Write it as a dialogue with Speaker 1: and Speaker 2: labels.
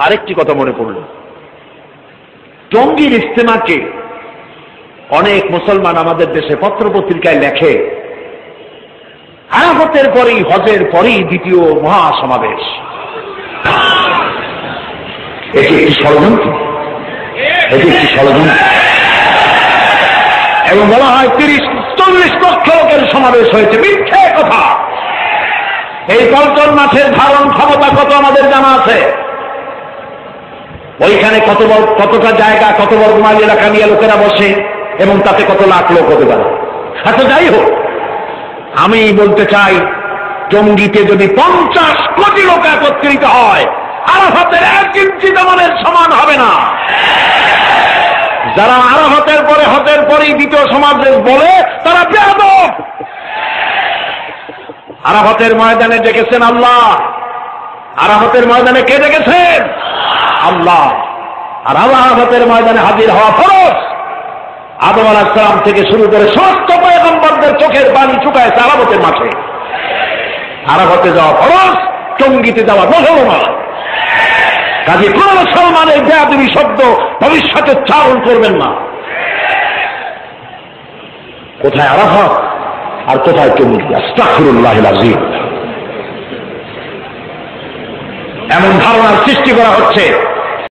Speaker 1: আরেকটি কথা মনে পড়ল, টঙ্গীর ইজতেমাকে অনেক মুসলমান আমাদের দেশে পত্রপত্রিকায় লেখে আরাফাতের পরেই, হজের পরেই দ্বিতীয় মহাসমাবেশ। এটি একটি ষড়যন্ত্র, এটি একটি ষড়যন্ত্র। এবং বলা হয় 30-40 লক্ষ লোকের সমাবেশ হয়েছে। মিথ্যে কথা। এই পল্টন মাঠের ধারণ ক্ষমতা কত আমাদের জানা আছে। ওইখানে কতটা জায়গা, কত বর্গ মাইল এলাকা নিয়ে লোকেরা বসে এবং তাতে কত লাখ লোক হতে পারে। আচ্ছা, যাই হোক, আমি বলতে চাই, টঙ্গীতে যদি 50 কোটি লোক একত্রিত হয়, আরাফাতের 1 ইঞ্চি জমানের সমান হবে না। যারা আরাফাতের পরে, হজের পরেই দ্বিতীয় সমাবেশ বলে, তারা বেয়াদব। আরাফাতের ময়দানে ডেকেছেন আল্লাহ। আরাফাতের ময়দানে কে ডেকেছেন? আল্লাহ। আর আরাফাতের ময়দানে হাজির হওয়া ফরজ। আদম আলাইহিস সালাম থেকে শুরু করে সমস্ত পয়গম্বরদের চোখের পানি শুকায়েছে আরাফাতের মাঠে। আরাফাতে যাওয়া ফরজ, টঙ্গীতে যাওয়া মুসলমান। কাজে কোন মুসলমানের বেয়াদবি শব্দ ভবিষ্যতে উচ্চারণ করবেন না। কোথায় আরাফাত আর কোথায় টঙ্গী? আস্তাগফিরুল্লাহিল আযীম। এমন ধারণার সৃষ্টি করা হচ্ছে